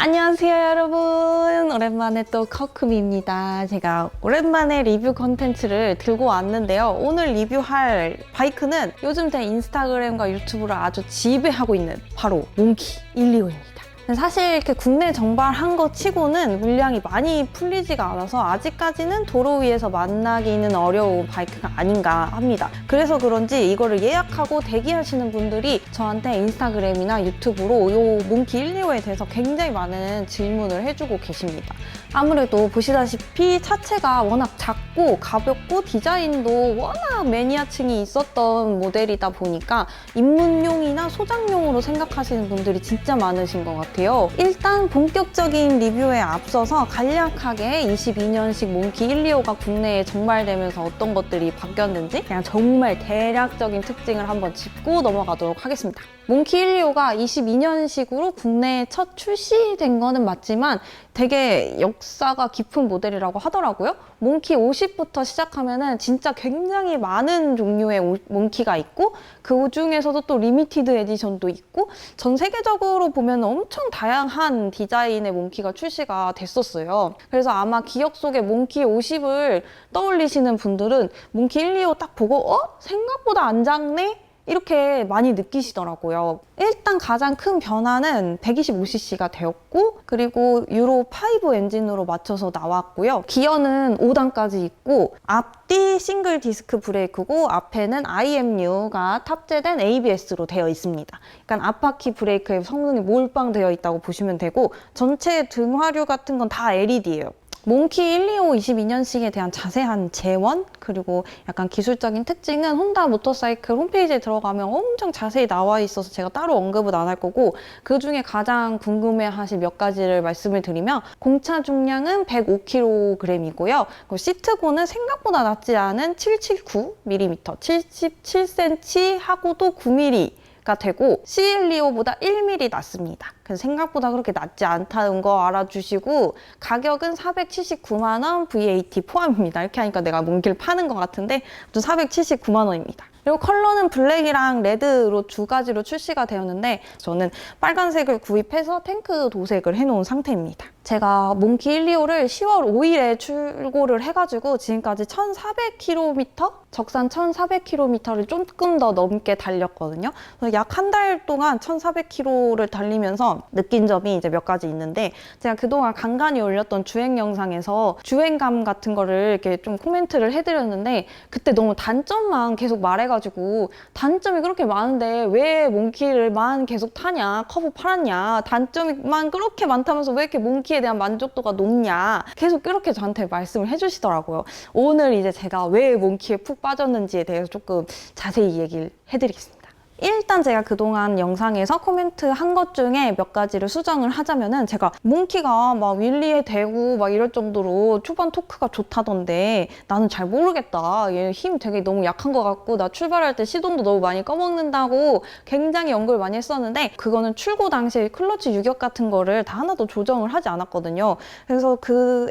안녕하세요 여러분, 오랜만에 또 커크미입니다. 제가 오랜만에 리뷰 컨텐츠를 들고 왔는데요. 오늘 리뷰할 바이크는 요즘 제 인스타그램과 유튜브를 아주 지배하고 있는 바로 몽키 125입니다. 사실 이렇게 국내 정발한 거 치고는 물량이 많이 풀리지가 않아서 아직까지는 도로 위에서 만나기는 어려운 바이크가 아닌가 합니다. 그래서 그런지 이거를 예약하고 대기하시는 분들이 저한테 인스타그램이나 유튜브로 이 몽키 125에 대해서 굉장히 많은 질문을 해주고 계십니다. 아무래도 보시다시피 차체가 워낙 작고 가볍고 디자인도 워낙 매니아층이 있었던 모델이다 보니까 입문용이나 소장용으로 생각하시는 분들이 진짜 많으신 것 같아요. 일단 본격적인 리뷰에 앞서서 간략하게 22년식 몽키 125가 국내에 정발되면서 어떤 것들이 바뀌었는지 그냥 정말 대략적인 특징을 한번 짚고 넘어가도록 하겠습니다. 몽키 125가 22년식으로 국내에 첫 출시된 거는 맞지만 되게 역사가 깊은 모델이라고 하더라고요. 몽키 50부터 시작하면은 진짜 굉장히 많은 종류의 몽키가 있고 그 중에서도 또 리미티드 에디션도 있고 전 세계적으로 보면 엄청 다양한 디자인의 몽키가 출시가 됐었어요. 그래서 아마 기억 속에 몽키 50을 떠올리시는 분들은 몽키 125 딱 보고 생각보다 안 작네? 이렇게 많이 느끼시더라고요. 일단 가장 큰 변화는 125cc가 되었고 그리고 유로5 엔진으로 맞춰서 나왔고요. 기어는 5단까지 있고 앞뒤 싱글 디스크 브레이크고 앞에는 IMU가 탑재된 ABS로 되어 있습니다. 그러니까 앞바퀴 브레이크의 성능이 몰빵되어 있다고 보시면 되고 전체 등화류 같은 건 다 LED예요. 몽키 125 22년식에 대한 자세한 재원 그리고 약간 기술적인 특징은 혼다 모터사이클 홈페이지에 들어가면 엄청 자세히 나와 있어서 제가 따로 언급은 안 할 거고 그 중에 가장 궁금해하실 몇 가지를 말씀을 드리면 공차 중량은 105kg이고요. 시트고는 생각보다 낮지 않은 779mm, 77cm 하고도 9mm 가 되고 C125보다 1mm 낮습니다. 그래서 생각보다 그렇게 낮지 않다는 거 알아주시고 가격은 479만 원 VAT 포함입니다. 이렇게 하니까 내가 몽키를 파는 것 같은데 479만 원입니다. 그리고 컬러는 블랙이랑 레드로 두 가지로 출시가 되었는데 저는 빨간색을 구입해서 탱크 도색을 해놓은 상태입니다. 제가 몽키 125를 10월 5일에 출고를 해가지고 지금까지 1,400km? 적산 1,400km를 조금 더 넘게 달렸거든요. 약 한 달 동안 1,400km를 달리면서 느낀 점이 이제 몇 가지 있는데 제가 그동안 간간히 올렸던 주행 영상에서 주행감 같은 거를 이렇게 좀 코멘트를 해드렸는데 그때 너무 단점만 계속 말해가지고 단점이 그렇게 많은데 왜 몽키를만 계속 타냐, 커브 팔았냐, 단점만 그렇게 많다면서 왜 이렇게 몽키에 대한 만족도가 높냐 계속 그렇게 저한테 말씀을 해주시더라고요. 오늘 이제 제가 왜 몽키에 푹 빠졌는지에 대해서 조금 자세히 얘기를 해드리겠습니다. 일단 제가 그동안 영상에서 코멘트 한 것 중에 몇 가지를 수정을 하자면은 제가 몽키가 막 윌리에 대고 막 이럴 정도로 초반 토크가 좋다던데 나는 잘 모르겠다. 얘 힘 되게 너무 약한 것 같고 나 출발할 때 시동도 너무 많이 꺼먹는다고 굉장히 연구를 많이 했었는데 그거는 출고 당시에 클러치 유격 같은 거를 다 하나도 조정을 하지 않았거든요. 그래서 그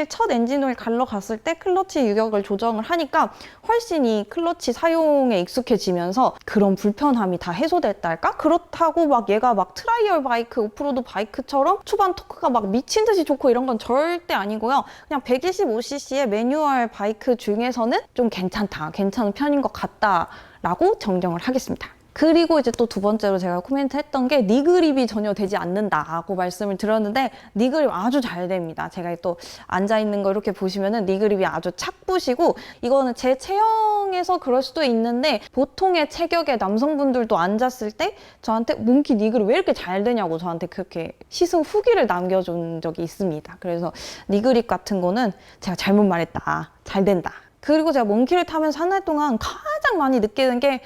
첫 엔진 오일 갈러 갔을 때 클러치 유격을 조정을 하니까 훨씬 이 클러치 사용에 익숙해지면서 그런 불편함이 다 해소됐다 할까? 그렇다고 막 얘가 막 트라이얼 바이크, 오프로드 바이크처럼 초반 토크가 막 미친 듯이 좋고 이런 건 절대 아니고요. 그냥 125cc의 매뉴얼 바이크 중에서는 좀 괜찮은 편인 것 같다라고 정정을 하겠습니다. 그리고 이제 또 두 번째로 제가 코멘트 했던 게 니그립이 전혀 되지 않는다고 말씀을 드렸는데 니그립 아주 잘 됩니다. 제가 또 앉아있는 거 이렇게 보시면은 니그립이 아주 착붙이고 이거는 제 체형에서 그럴 수도 있는데 보통의 체격의 남성분들도 앉았을 때 저한테 몽키 니그립 왜 이렇게 잘 되냐고 저한테 그렇게 시승 후기를 남겨준 적이 있습니다. 그래서 니그립 같은 거는 제가 잘못 말했다. 잘 된다. 그리고 제가 몽키를 타면서 한 달 동안 가장 많이 느끼는 게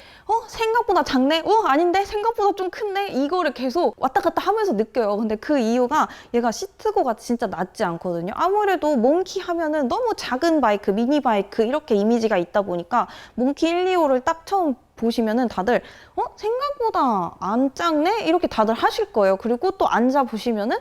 생각보다 작네? 아닌데? 생각보다 좀 큰데? 이거를 계속 왔다 갔다 하면서 느껴요. 근데 그 이유가 얘가 시트고가 진짜 낮지 않거든요. 아무래도 몽키 하면은 너무 작은 바이크, 미니 바이크 이렇게 이미지가 있다 보니까 몽키 125를 딱 처음 보시면은 다들 생각보다 안 작네? 이렇게 다들 하실 거예요. 그리고 또 앉아 보시면은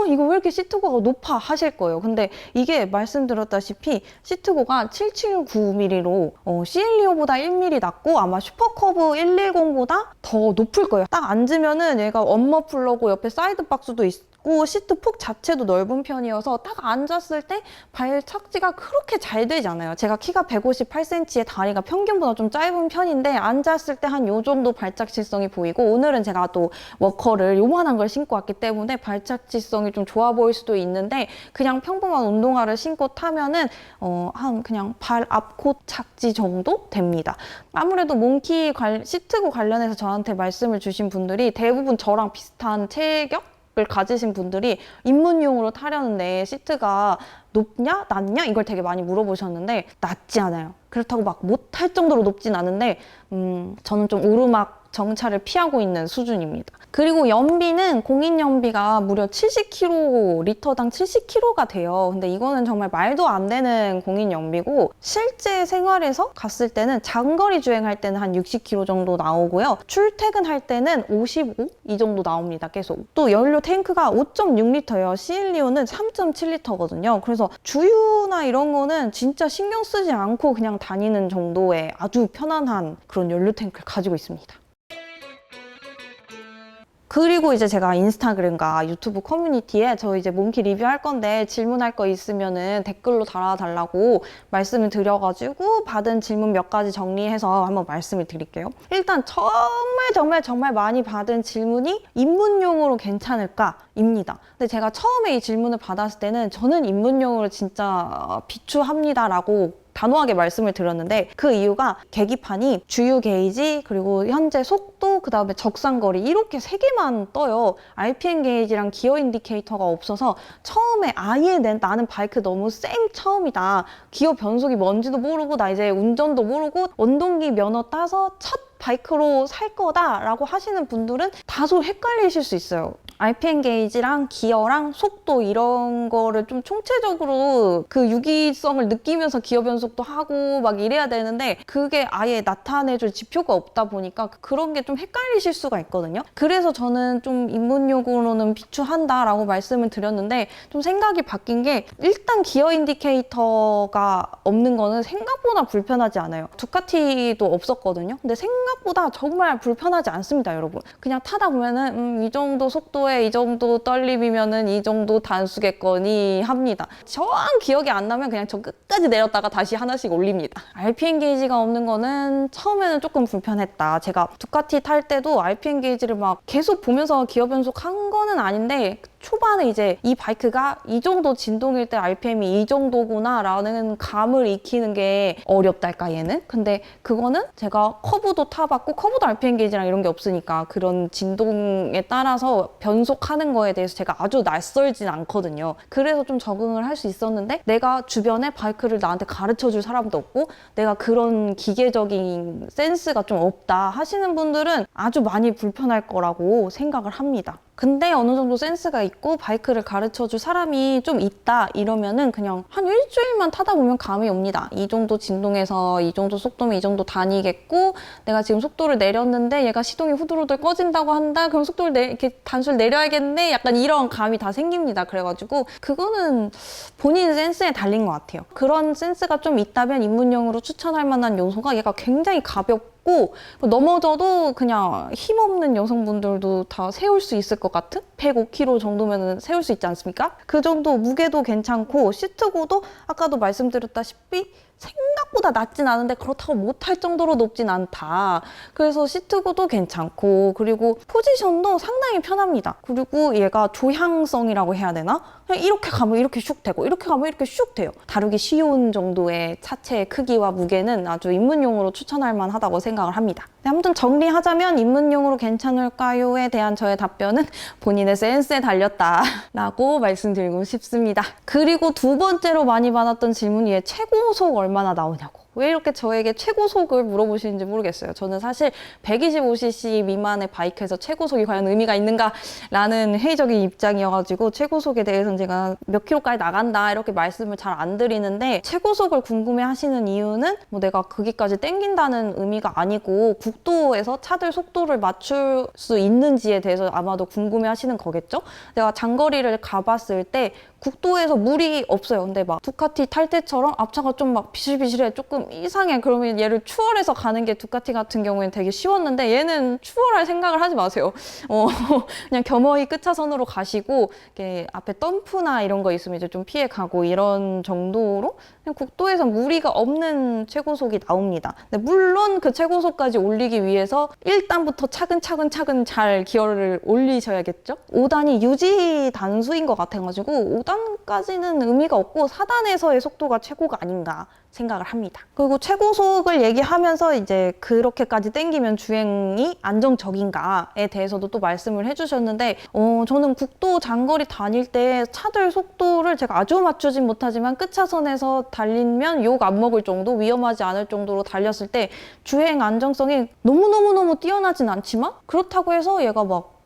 이거 왜 이렇게 시트고가 높아? 하실 거예요. 근데 이게 말씀드렸다시피 시트고가 779mm로 C125보다 1mm 낮고 아마 슈퍼커브 110보다 더 높을 거예요. 딱 앉으면은 얘가 언머플러고 옆에 사이드 박스도 있고 작고 시트 폭 자체도 넓은 편이어서 딱 앉았을 때 발착지가 그렇게 잘 되지 않아요. 제가 키가 158cm에 다리가 평균보다 좀 짧은 편인데 앉았을 때 한 요 정도 발착지성이 보이고, 오늘은 제가 또 워커를 요만한 걸 신고 왔기 때문에 발착지성이 좀 좋아 보일 수도 있는데, 그냥 평범한 운동화를 신고 타면은 한 그냥 발 앞코 착지 정도 됩니다. 아무래도 몽키 시트고 관련해서 저한테 말씀을 주신 분들이 대부분 저랑 비슷한 체격을 가지신 분들이 입문용으로 타려는데 시트가 높냐 낮냐 이걸 되게 많이 물어보셨는데, 낮지 않아요. 그렇다고 막 못할 정도로 높진 않은데 저는 좀 오르막 정차를 피하고 있는 수준입니다. 그리고 연비는 공인 연비가 무려 70km, 리터당 70km가 돼요. 근데 이거는 정말 말도 안 되는 공인 연비고, 실제 생활에서 갔을 때는 장거리 주행할 때는 한 60km 정도 나오고요. 출퇴근할 때는 55? 이 정도 나옵니다. 계속. 또 연료 탱크가 5.6L예요. CLEO는 3.7L거든요. 그래서 주유나 이런 거는 진짜 신경 쓰지 않고 그냥 다니는 정도의 아주 편안한 그런 연료 탱크를 가지고 있습니다. 그리고 이제 제가 인스타그램과 유튜브 커뮤니티에 저 이제 몽키 리뷰할 건데 질문할 거 있으면은 댓글로 달아달라고 말씀을 드려가지고 받은 질문 몇 가지 정리해서 한번 말씀을 드릴게요. 일단 정말 많이 받은 질문이 입문용으로 괜찮을까? 입니다. 근데 제가 처음에 이 질문을 받았을 때는 저는 입문용으로 진짜 비추합니다 라고 단호하게 말씀을 드렸는데, 그 이유가 계기판이 주유 게이지, 그리고 현재 속도, 그 다음에 적상거리 이렇게 3개만 떠요. RPM 게이지랑 기어 인디케이터가 없어서 처음에 아예 나는 바이크 너무 처음이다. 기어 변속이 뭔지도 모르고 나 이제 운전도 모르고 원동기 면허 따서 첫 바이크로 살 거다라고 하시는 분들은 다소 헷갈리실 수 있어요. RPM 게이지랑 기어랑 속도 이런 거를 좀 총체적으로 그 유기성을 느끼면서 기어 변속도 하고 막 이래야 되는데, 그게 아예 나타내줄 지표가 없다 보니까 그런 게 좀 헷갈리실 수가 있거든요. 그래서 저는 좀 입문용으로는 비추한다라고 말씀을 드렸는데, 좀 생각이 바뀐 게, 일단 기어 인디케이터가 없는 거는 생각보다 불편하지 않아요. 두카티도 없었거든요. 근데 생각보다 정말 불편하지 않습니다, 여러분. 그냥 타다 보면은 이 정도 속도에 이 정도 떨림이면은 이 정도 단수겠거니 합니다. 정확한 기억이 안 나면 그냥 저 끝까지 내렸다가 다시 하나씩 올립니다. RPM 게이지가 없는 거는 처음에는 조금 불편했다. 제가 두카티 탈 때도 RPM 게이지를 막 계속 보면서 기어 변속한 거는 아닌데, 초반에 이제 이 바이크가 이 정도 진동일 때 RPM이 이 정도구나 라는 감을 익히는 게 어렵달까 얘는? 근데 그거는 제가 커브도 타봤고, 커브도 RPM 게이지랑 이런 게 없으니까 그런 진동에 따라서 변속하는 거에 대해서 제가 아주 낯설진 않거든요. 그래서 좀 적응을 할 수 있었는데, 내가 주변에 바이크를 나한테 가르쳐줄 사람도 없고 내가 그런 기계적인 센스가 좀 없다 하시는 분들은 아주 많이 불편할 거라고 생각을 합니다. 근데 어느 정도 센스가 있고 바이크를 가르쳐줄 사람이 좀 있다 이러면은 그냥 한 일주일만 타다 보면 감이 옵니다. 이 정도 진동에서 이 정도 속도면 이 정도 다니겠고, 내가 지금 속도를 내렸는데 얘가 시동이 후들후들 꺼진다고 한다? 그럼 속도를 이렇게 단수를 내려야겠네? 약간 이런 감이 다 생깁니다. 그래가지고 그거는 본인 센스에 달린 것 같아요. 그런 센스가 좀 있다면 입문용으로 추천할 만한 요소가, 얘가 굉장히 가볍고 넘어져도 그냥 힘없는 여성분들도 다 세울 수 있을 것 같은 105kg 정도면 세울 수 있지 않습니까? 그 정도 무게도 괜찮고, 시트고도 아까도 말씀드렸다시피 생각보다 낮진 않은데 그렇다고 못할 정도로 높진 않다. 그래서 시트고도 괜찮고, 그리고 포지션도 상당히 편합니다. 그리고 얘가 조향성이라고 해야 되나? 그냥 이렇게 가면 이렇게 슉 되고 이렇게 가면 이렇게 슉 돼요. 다루기 쉬운 정도의 차체의 크기와 무게는 아주 입문용으로 추천할 만하다고 생각을 합니다. 아무튼 정리하자면 입문용으로 괜찮을까요?에 대한 저의 답변은 본인의 센스에 달렸다라고 말씀드리고 싶습니다. 그리고 두 번째로 많이 받았던 질문이 얘 최고속 얼마나 나오냐고. 왜 이렇게 저에게 최고속을 물어보시는지 모르겠어요. 저는 사실 125cc 미만의 바이크에서 최고속이 과연 의미가 있는가라는 회의적인 입장이어가지고, 최고속에 대해서는 제가 몇 킬로까지 나간다 이렇게 말씀을 잘 안 드리는데, 최고속을 궁금해 하시는 이유는 뭐 내가 거기까지 땡긴다는 의미가 아니고 국도에서 차들 속도를 맞출 수 있는지에 대해서 아마도 궁금해 하시는 거겠죠? 내가 장거리를 가봤을 때 국도에서 물이 없어요. 근데 막 두카티 탈 때처럼 앞차가 좀 막 비실비실해, 조금 이상해. 그러면 얘를 추월해서 가는 게 두카티 같은 경우에는 되게 쉬웠는데 얘는 추월할 생각을 하지 마세요. 그냥 겸허히 끝차선으로 가시고 이렇게 앞에 덤프나 이런 거 있으면 이제 좀 피해 가고 이런 정도로 그냥 국도에서 무리가 없는 최고속이 나옵니다. 근데 물론 그 최고속까지 올리기 위해서 1단부터 차근차근 잘 기어를 올리셔야겠죠? 5단이 유지 단수인 것 같아가지고 5단까지는 의미가 없고 4단에서의 속도가 최고가 아닌가 생각을 합니다. 그리고 최고속을 얘기하면서 이제 그렇게까지 땡기면 주행이 안정적인가에 대해서도 또 말씀을 해주셨는데 저는 국도 장거리 다닐 때 차들 속도를 제가 아주 맞추진 못하지만 끝차선에서 달리면 욕 안 먹을 정도, 위험하지 않을 정도로 달렸을 때 주행 안정성이 너무너무너무 뛰어나진 않지만 그렇다고 해서 얘가 막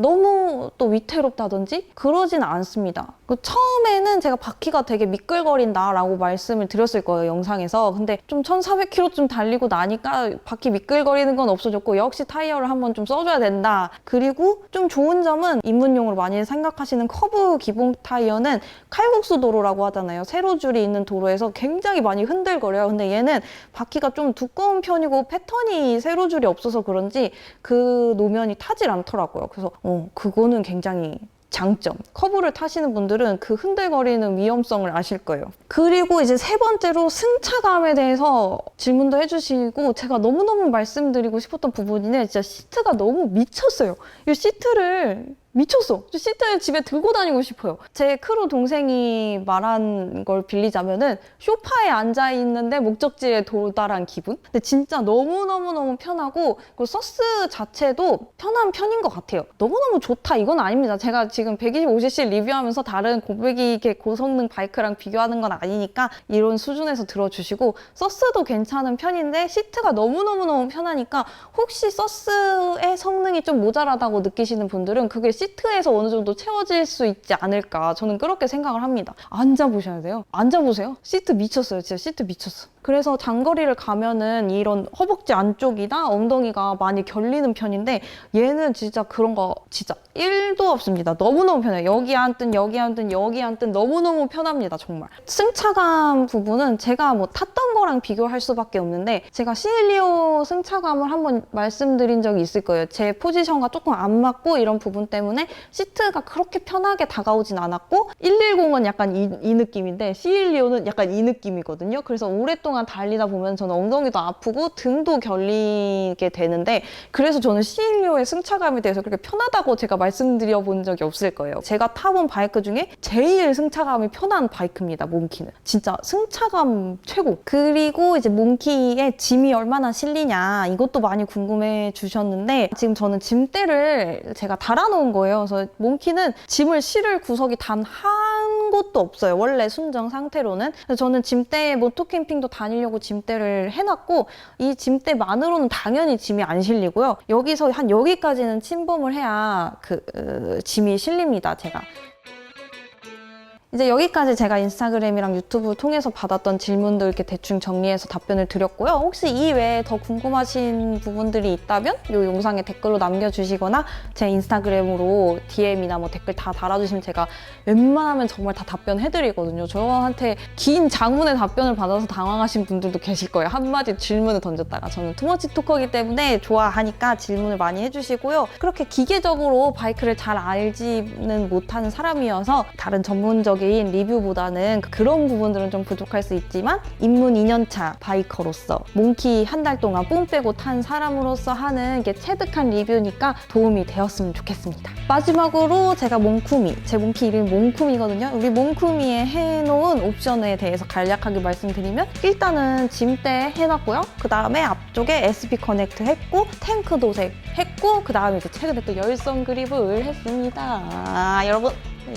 너무 또 위태롭다든지 그러진 않습니다. 처음에는 제가 바퀴가 되게 미끌거린다라고 말씀을 드렸을 거예요, 영상에서. 근데 좀 1400km쯤 달리고 나니까 바퀴 미끌거리는 건 없어졌고 역시 타이어를 한번 좀 써줘야 된다. 그리고 좀 좋은 점은 입문용으로 많이 생각하시는 커브 기본 타이어는 칼국수 도로라고 하잖아요. 세로줄이 있는 도로에서 굉장히 많이 흔들거려요. 근데 얘는 바퀴가 좀 두꺼운 편이고 패턴이 세로줄이 없어서 그런지 그 노면이 타질 않더라고요. 그래서 그거는 굉장히 장점. 커브를 타시는 분들은 그 흔들거리는 위험성을 아실 거예요. 그리고 이제 세 번째로 승차감에 대해서 질문도 해주시고 제가 너무너무 말씀드리고 싶었던 부분인데 진짜 시트가 너무 미쳤어요. 이 시트를 미쳤어. 시트를 집에 들고 다니고 싶어요. 제 크루 동생이 말한 걸 빌리자면은 소파에 앉아있는데 목적지에 도달한 기분? 근데 진짜 너무너무너무 편하고 그리고 서스 자체도 편한 편인 것 같아요. 너무너무 좋다 이건 아닙니다. 제가 지금 125cc 리뷰하면서 다른 고배기 고성능 바이크랑 비교하는 건 아니니까 이런 수준에서 들어주시고 서스도 괜찮은 편인데 시트가 너무너무너무 편하니까 혹시 서스의 성능이 좀 모자라다고 느끼시는 분들은 그게 시트에서 어느 정도 채워질 수 있지 않을까 저는 그렇게 생각을 합니다. 앉아보셔야 돼요. 앉아보세요. 시트 미쳤어요. 진짜 시트 미쳤어. 그래서 장거리를 가면은 이런 허벅지 안쪽이나 엉덩이가 많이 결리는 편인데 얘는 진짜 그런 거 진짜 1도 없습니다. 너무너무 편해요. 여기 앉든 여기 앉든 여기 앉든 너무너무 편합니다. 정말. 승차감 부분은 제가 뭐 탔던 거랑 비교할 수밖에 없는데 제가 시엘리오 승차감을 한번 말씀드린 적이 있을 거예요. 제 포지션과 조금 안 맞고 이런 부분 때문에 시트가 그렇게 편하게 다가오진 않았고 110은 약간 이 느낌인데 시엘리오는 약간 이 느낌이거든요. 그래서 오랫동안 달리다 보면 저는 엉덩이도 아프고 등도 결리게 되는데 그래서 저는 시엘리오의 승차감에 대해서 그렇게 편하다고 제가 말씀드려 본 적이 없을 거예요. 제가 타본 바이크 중에 제일 승차감이 편한 바이크입니다. 몽키는. 진짜 승차감 최고. 그리고 이제 몽키의 짐이 얼마나 실리냐 이것도 많이 궁금해 주셨는데 지금 저는 짐대를 제가 달아놓은 거예요. 그래서 몽키는 짐을 실을 구석이 단 한 곳도 없어요. 원래 순정 상태로는. 그래서 저는 짐대에 모토캠핑도 다니려고 짐대를 해놨고 이 짐대만으로는 당연히 짐이 안 실리고요. 여기서 한 여기까지는 침범을 해야 짐이 실립니다. 제가. 이제 여기까지 제가 인스타그램이랑 유튜브 통해서 받았던 질문들 이렇게 대충 정리해서 답변을 드렸고요. 혹시 이 외에 더 궁금하신 부분들이 있다면 이 영상에 댓글로 남겨주시거나 제 인스타그램으로 DM이나 뭐 댓글 다 달아주시면 제가 웬만하면 정말 다 답변해드리거든요. 저한테 긴 장문의 답변을 받아서 당황하신 분들도 계실 거예요. 한마디 질문을 던졌다가. 저는 투머치 토커이기 때문에 좋아하니까 질문을 많이 해주시고요. 그렇게 기계적으로 바이크를 잘 알지는 못하는 사람이어서 다른 전문적인 리뷰보다는 그런 부분들은 좀 부족할 수 있지만 입문 2년차 바이커로서 몽키 한 달 동안 뽕 빼고 탄 사람으로서 하는 게 체득한 리뷰니까 도움이 되었으면 좋겠습니다. 마지막으로 제가 몽쿠미, 제 몽키 이름이 몽쿠미거든요. 우리 몽쿠미에 해놓은 옵션에 대해서 간략하게 말씀드리면 일단은 짐대 해놨고요. 그 다음에 앞쪽에 SP 커넥트 했고 탱크 도색 했고 그 다음에 이제 최근에 또 열선 그립을 했습니다. 여러분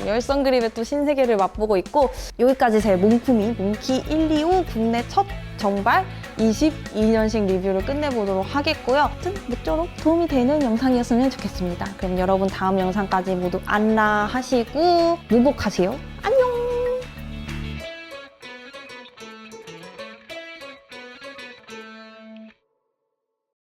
열선 그립의 또 신세계를 맛보고 있고 여기까지 제 몽쿠미 몽키 125 국내 첫 정발 22년식 리뷰를 끝내보도록 하겠고요. 아무튼 모쪼록 도움이 되는 영상이었으면 좋겠습니다. 그럼 여러분 다음 영상까지 모두 안라 하시고 무복하세요. 안녕!